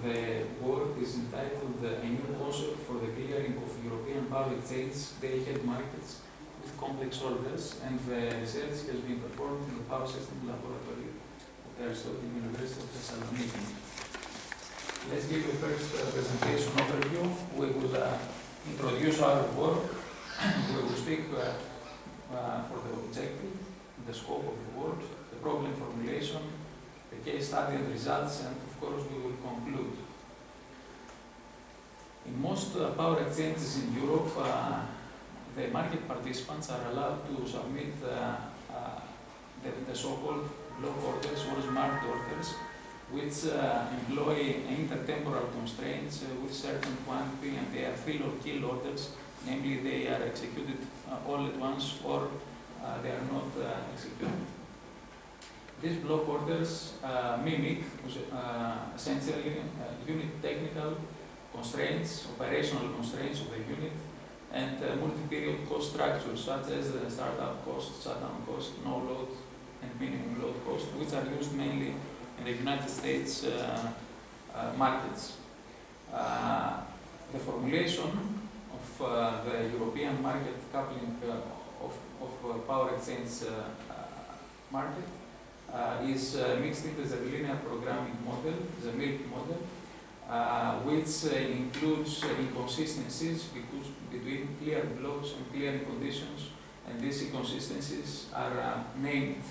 the work is entitled A New Concept for the Clearing of European Power Exchange Day-Ahead Markets with Complex Orders, and the research has been performed in the Power System Laboratory of the Aristotle University of Thessaloniki. Let's give you a first presentation overview. We will introduce our work. We will speak for the objective, the scope of the work, the problem formulation, the case study and results, and of course we will conclude. In most power exchanges in Europe, the market participants are allowed to submit the so-called block orders or smart orders, which employ intertemporal constraints with certain quantity, and they are fill or kill orders, namely they are executed all at once or they are not executed. These block orders mimic essentially unit technical constraints, operational constraints of the unit, and multi-period cost structures such as the startup cost, shutdown cost, no load, and minimum load cost, which are used mainly in the United States markets. The formulation of the European market coupling of power exchange market is mixed into the linear programming model, the MILP model, which includes inconsistencies between clear blocks and clearing conditions, and these inconsistencies are named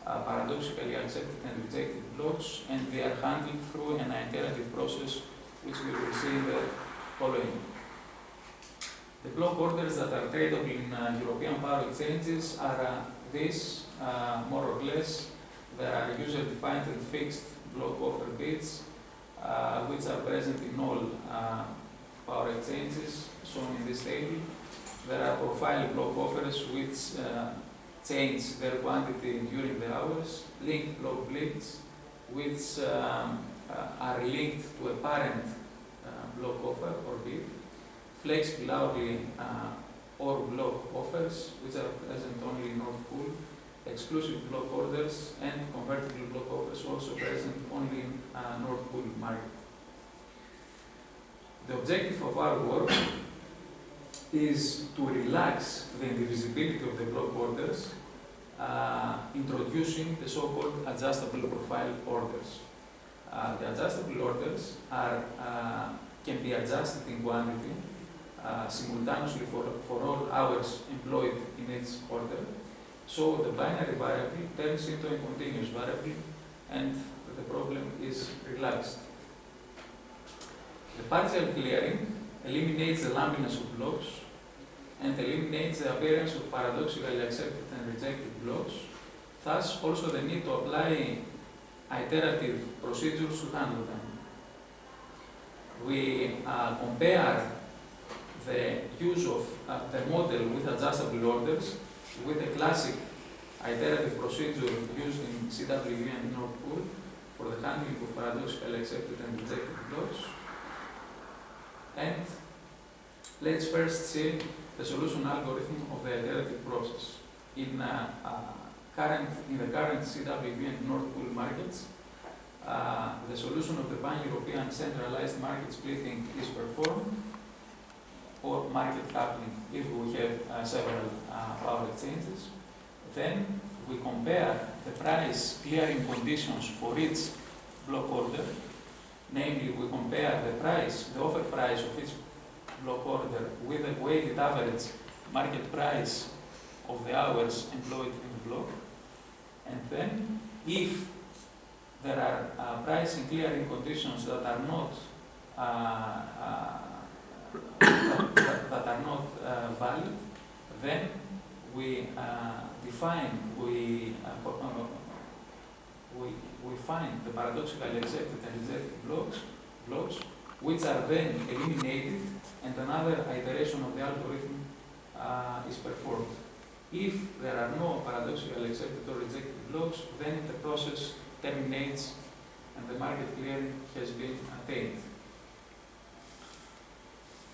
paradoxically accepted and rejected blocks, and they are handled through an iterative process, which we will see in the following. The block orders that are tradable in European power exchanges are these, more or less. There are user-defined and fixed block offer bids, which are present in all power exchanges, shown in this table. There are profile block offers which change their quantity during the hours, linked block blitz, which are linked to a parent block offer or bid, flexible hourly or block offers, which are present only in North Pool, exclusive block orders, and convertible block offers also present only in North Pool market. The objective of our work is to relax the indivisibility of the block orders, introducing the so-called adjustable profile orders. The adjustable orders can be adjusted in quantity simultaneously for all hours employed in each order. So the binary variable turns into a continuous variable, and the problem is relaxed. The partial clearing eliminates the lumpiness of blocks and eliminates the appearance of paradoxically accepted and rejected blocks, thus also the need to apply iterative procedures to handle them. We compare the use of the model with adjustable orders with a classic iterative procedure used in CWE and North Pool for the handling of paradoxically accepted and rejected blocks. And let's first see the solution algorithm of the iterative process. In the current CWE and North Pool markets, the solution of the pan-European centralized market splitting is performed, or market coupling if we have several power exchanges. Then we compare the price clearing conditions for each block order. Namely, we compare the offer price of each block order with the weighted average market price of the hours employed in the block. And then, if there are pricing clearing conditions that are not valid, then we find the paradoxically accepted and rejected blocks, which are then eliminated, and another iteration of the algorithm is performed. If there are no paradoxically accepted or rejected blocks, then the process terminates and the market clearing has been attained.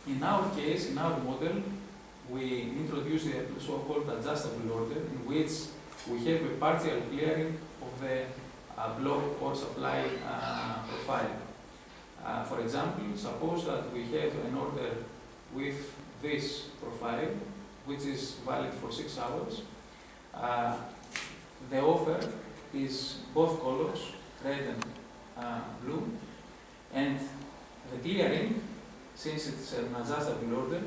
In our case, in our model, we introduce the so-called adjustable order, in which we have a partial clearing of the block or supply profile. For example, suppose that we have an order with this profile, which is valid for 6 hours. The offer is both colors, red and blue, and the clearing, since it's an adjustable order,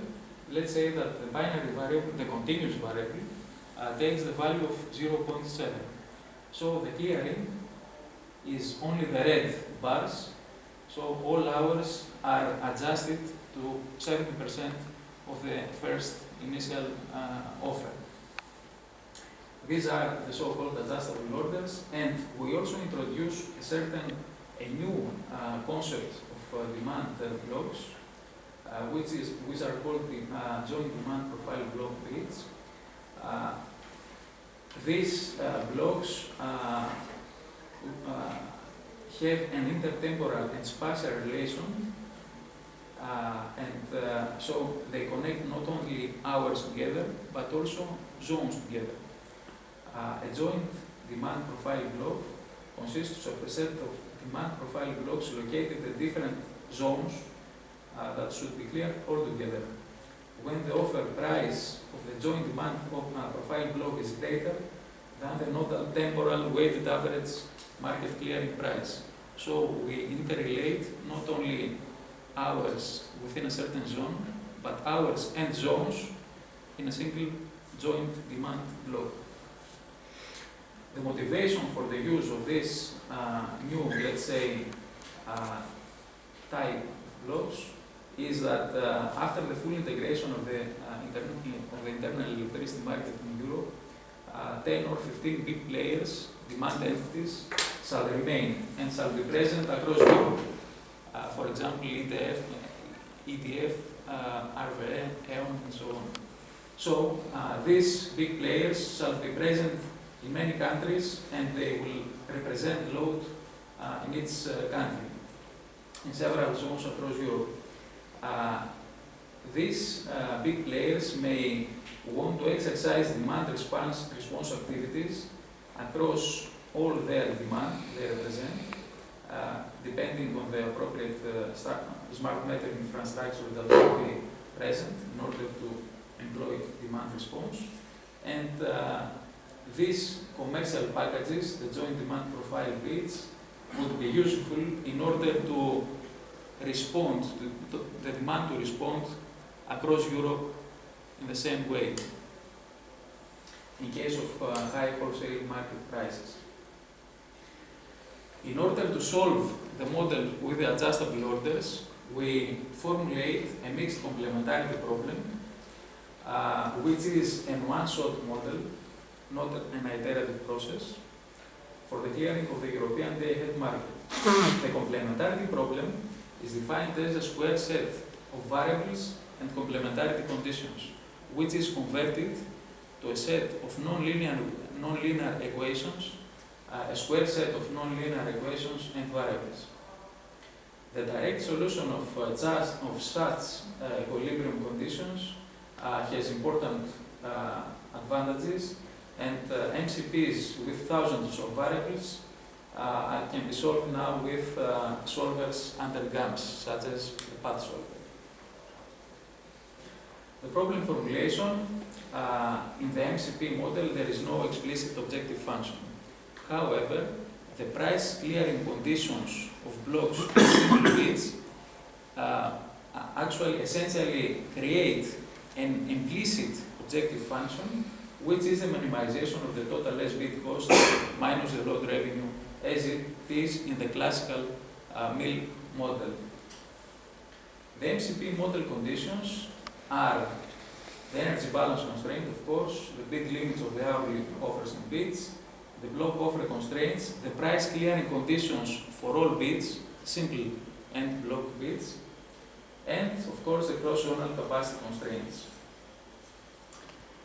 let's say that the binary variable, the continuous variable, takes the value of 0.7. So the clearing is only the red bars, so all hours are adjusted to 70% of the first initial offer. These are the so-called adjustable orders, and we also introduce a new concept of demand blocks, which are called the joint demand profile block grids. These blocks have an intertemporal and spatial relation, so they connect not only hours together, but also zones together. A joint demand profile block consists of a set of demand profile blocks located at different zones that should be cleared all together. When the offer price of the joint demand profile block is greater than the nodal temporal weighted average market clearing price. So we interrelate not only hours within a certain zone, but hours and zones in a single joint demand block. The motivation for the use of this new, let's say, type of blocks is that after the full integration of the internal electricity market in Europe, 10 or 15 big players, demand entities, shall remain and shall be present across Europe. For example, EDF, RVE, EON, and so on. So these big players shall be present in many countries, and they will represent load in each country, in several zones across Europe. These big players may want to exercise demand response activities across all their demand they represent, depending on the appropriate smart meter infrastructure that will be present in order to employ demand response. And these commercial packages, the joint demand profile bids, would be useful in order to respond to the demand to respond across Europe in the same way in case of high wholesale market prices. In order to solve the model with the adjustable orders, we formulate a mixed complementarity problem, which is a one-shot model, not an iterative process, for the clearing of the European day-ahead market. The complementarity problem is defined as a square set of variables and complementarity conditions, which is converted to a set of non-linear equations, a square set of non-linear equations and variables. The direct solution of such equilibrium conditions has important advantages, and MCPs with thousands of variables can be solved now with solvers under GAMS, such as the path solver. The problem formulation, in the MCP model, there is no explicit objective function. However, the price clearing conditions of blocks with simple bids actually essentially create an implicit objective function, which is a minimization of the total less bid cost minus the load revenue, as it is in the classical mill model. The MCP model conditions are the energy balance constraint, of course, the bid limits of the hourly offers and bids, the block offer constraints, the price clearing conditions for all bids, simple and block bids, and of course the cross-zonal capacity constraints.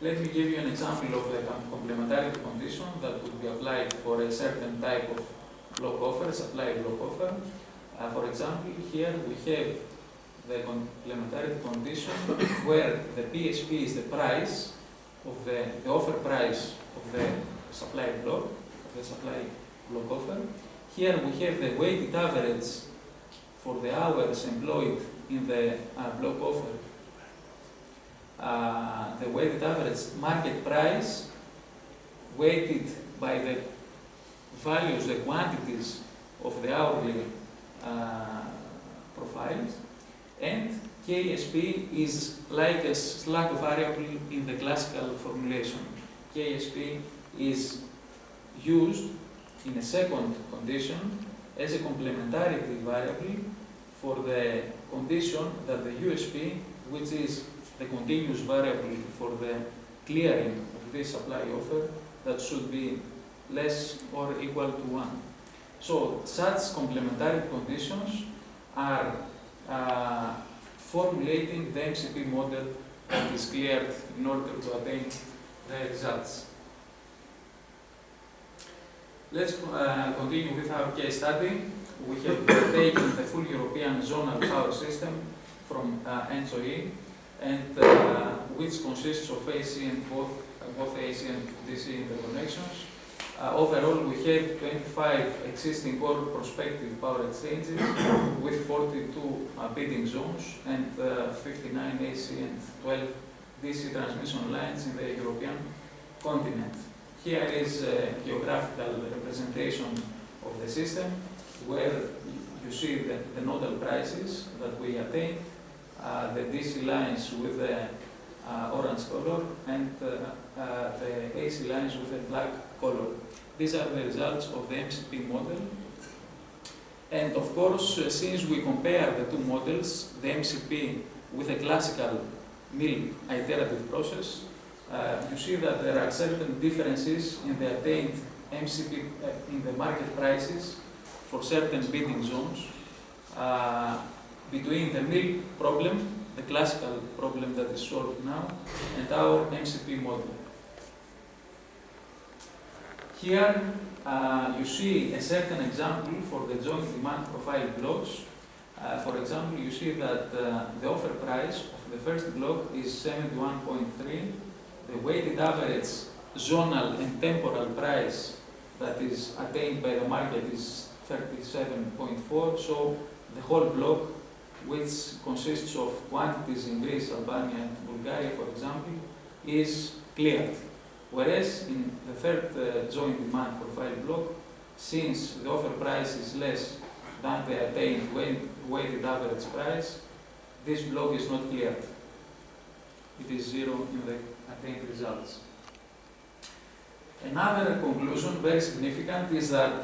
Let me give you an example of the complementarity condition that would be applied for a certain type of block offer, a supply block offer. For example, here we have the complementarity condition where the PSP is the price of the offer price of the supply block, offer. Here we have the weighted average for the hours employed in the block offer, the weighted average market price weighted by the values, the quantities of the hourly profiles, and KSP is like a slack variable in the classical formulation. KSP is used in a second condition as a complementarity variable for the condition that the USP, which is the continuous variable for the clearing of this supply offer, that should be less or equal to 1. So such complementary conditions are formulating the MCP model that is cleared in order to attain the results. Let's continue with our case study. We have taken the full European zonal power system from ENSOE, and which consists of AC and both AC and DC interconnections. Overall, we have 25 existing or prospective power exchanges with 42 bidding zones and 59 AC and 12 DC transmission lines in the European continent. Here is a geographical representation of the system where you see the nodal prices that we attained, the DC lines with the orange color, and the AC lines with the black color. These are the results of the MCP model. And of course, since we compare the two models, the MCP with a classical mill iterative process, you see that there are certain differences in the attained MCP in the market prices for certain bidding zones between the mill problem, the classical problem that is solved now, and our MCP model. Here you see a certain example for the joint demand profile blocks. For example, you see that the offer price of the first block is 71.3. The weighted average zonal and temporal price that is attained by the market is 37.4. So the whole block, which consists of quantities in Greece, Albania, and Bulgaria, for example, is cleared. Whereas in the third joint demand profile block, since the offer price is less than the attained weighted average price, this block is not cleared. It is 0 in the attained results. Another conclusion, very significant, is that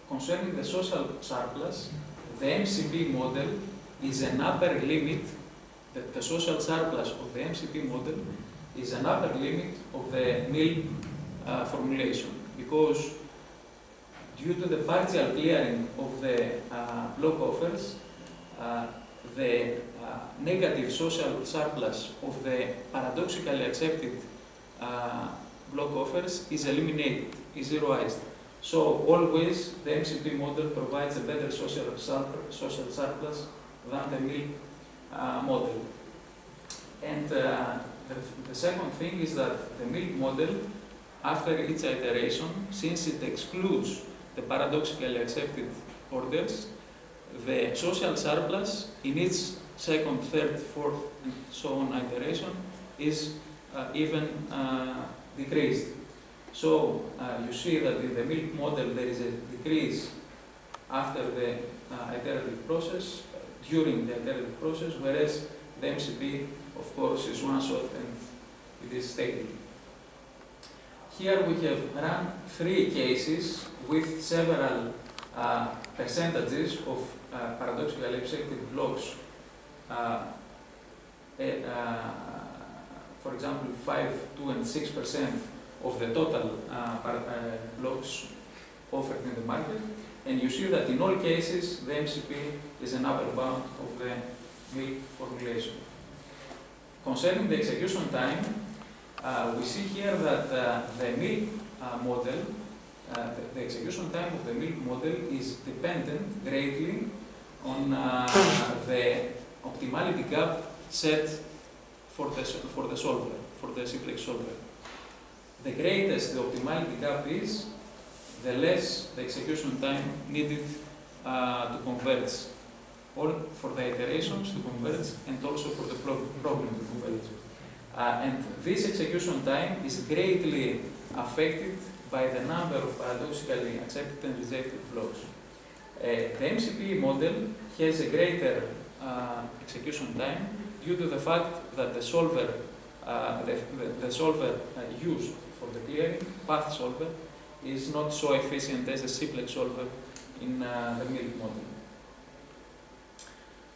concerning the social surplus, the MCP model is an upper limit, the social surplus of the MCP model is an upper limit of the mill formulation, because due to the partial clearing of the block offers, the negative social surplus of the paradoxically accepted block offers is eliminated, is zeroized. So always the MCP model provides a better social surplus than the mill model. And the second thing is that the mill model, after each iteration, since it excludes the paradoxically accepted orders, the social surplus in each second, third, fourth, and so on iteration is even decreased. So you see that in the mill model there is a decrease after the iterative process, during the iterative process, whereas the MCP, of course, is one shot and it is stable. Here we have run 3 cases with several percentages of paradoxically accepted blocks. For example, 5, 2, and 6% of the total blocks offered in the market. And you see that in all cases, the MCP is an upper bound of the mill formulation. Concerning the execution time, we see here that the mill model, the execution time of the mill model is dependent greatly on the optimality gap set for the solver, for the simplex solver. The greatest the optimality gap is, the less the execution time needed to converge, all for the iterations to converge, and also for the problem to converge. And this execution time is greatly affected by the number of paradoxically accepted and rejected blocks. The MCP model has a greater execution time due to the fact that the solver, the solver used for the clearing, path solver, is not so efficient as a simplex solver in the MILT model.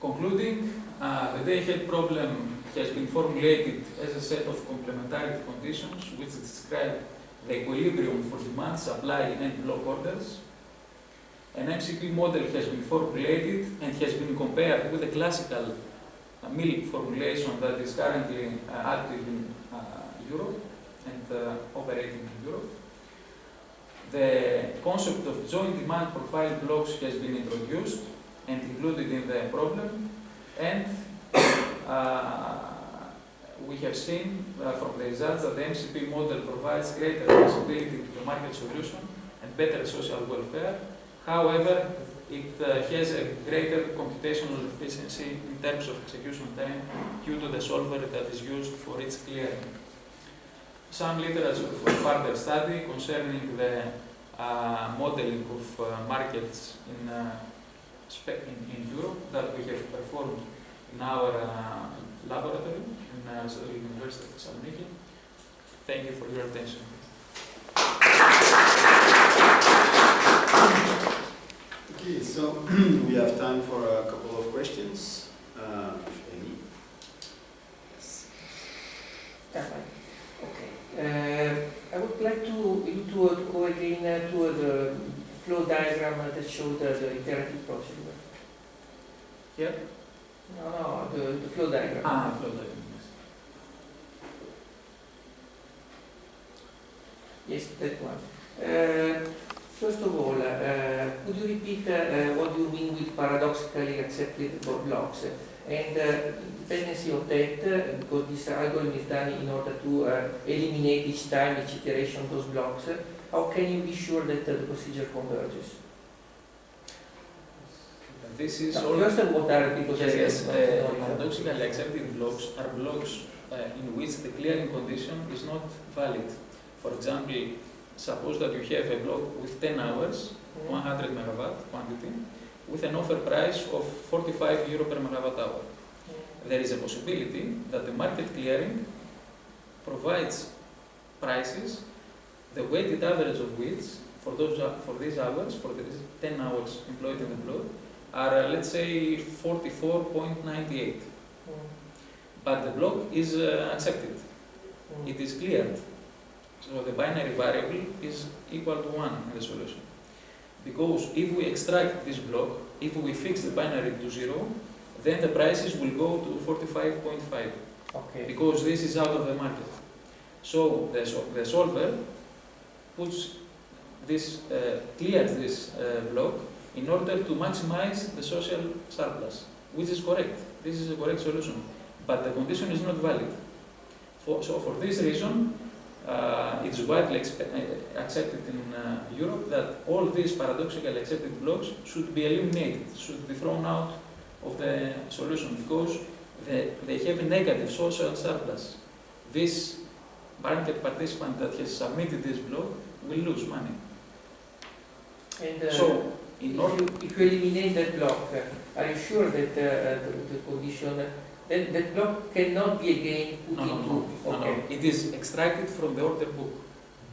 Concluding, the day-ahead problem has been formulated as a set of complementarity conditions which describe the equilibrium for demand, supply, and block orders. An MCP model has been formulated and has been compared with the classical MILT formulation that is currently active in Europe and operating in Europe. The concept of joint demand profile blocks has been introduced and included in the problem, and we have seen from the results that the MCP model provides greater flexibility to the market solution and better social welfare. However, it has a greater computational efficiency in terms of execution time due to the solver that is used for its clearing. Some literature for further study concerning the modeling of markets in Europe that we have performed in our laboratory in the University of Thessaloniki. Thank you for your attention. Okay, so we have time for a couple of questions, if any. Yes. Okay. I would like you to go again to the flow diagram that showed the iterative procedure. Here? No, the flow diagram. Flow diagram, yes. Yes, that one. First of all, could you repeat what you mean with paradoxically accepted blocks? And dependency of that, because this algorithm is done in order to eliminate each time, each iteration, those blocks, how can you be sure that the procedure converges? This is all. First of all, what are because paradoxically accepted blocks are blocks in which the clearing condition is not valid. For example, suppose that you have a block with 10 hours, 100 megawatt quantity, with an offer price of 45 euro per megawatt hour. There is a possibility that the market clearing provides prices, the weighted average of which, for these hours, for the 10 hours employed in the block, are, let's say, 44.98. But the block is accepted. It is cleared. So the binary variable is equal to 1 in the solution. Because if we extract this block, if we fix the binary to 0, then the prices will go to 45.5. Okay. Because this is out of the market. So the solver puts this, clears this block in order to maximize the social surplus, which is correct. This is a correct solution. But the condition is not valid. So for this reason, it's widely accepted in Europe that all these paradoxically accepted blocks should be eliminated, should be thrown out of the solution because they have a negative social surplus. This market participant that has submitted this block will lose money. And so, if you eliminate that block, are you sure that the condition then that block cannot be again put into? No. It is extracted from the order book.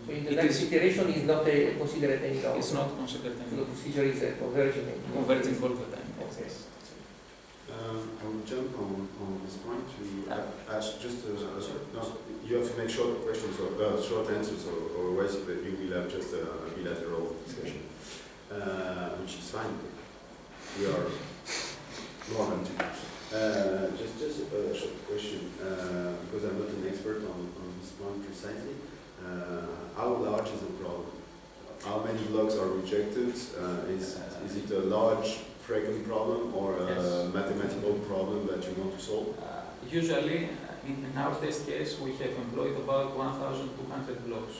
So in the next iteration is not considered any longer. It's not considered any longer. So the procedure is converging. Converging all the time. Okay. I will jump on this point to ask just you have to make short questions or short answers, or otherwise you will have just a bilateral discussion, which is fine. We are more than two. Just a short question, because I'm not an expert on this point precisely. How large is the problem? How many blocks are rejected? Is it a large frequent problem or a mathematical problem that you want to solve? Usually, in our test case, we have employed about 1,200 blocks.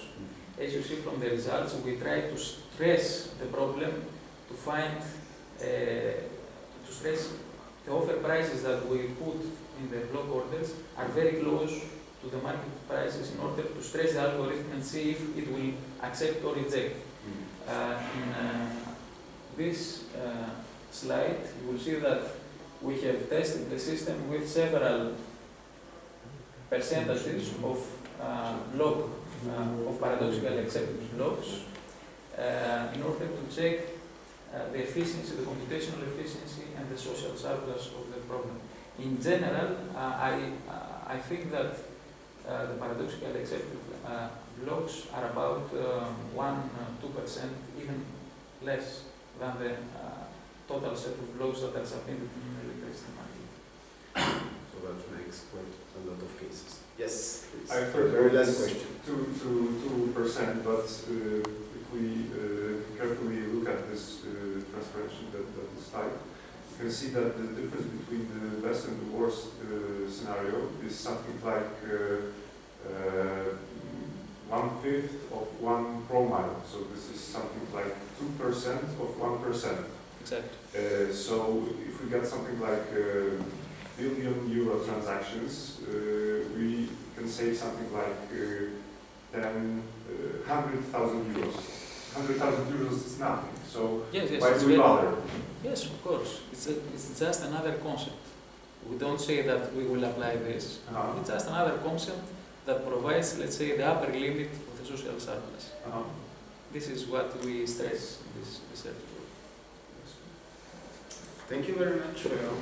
As you see from the results, we try to stress the problem to find to stress the offer prices that we put in the block orders are very close to the market prices in order to stress the algorithm and see if it will accept or reject. In this slide, you will see that we have tested the system with several percentages of log of paradoxically accepted blocks in order to check the efficiency, the computational efficiency, and the social surplus of the problem. In general, I think that the paradoxically accepted blocks are about 1-2%, even less than the total set of blocks that are submitted in the electricity market. So that makes quite a lot of cases. Yes, please. I've heard Very last this question. 2%, but if we carefully look at this transformation that is type, you can see that the difference between the best and the worst scenario is something like 1/5 of 1 promille. So this is something like 2% of 1%. Exactly. So if we get something like billion euro transactions, we can save something like 100,000 euros. 100,000 euros is nothing. So Yes, why it's do we very- bother? Yes, of course. It's just another concept. We don't say that we will apply this. It's just another concept that provides, let's say, the upper limit of the social surplus. This is what we stress in this research group. Thank you very much for your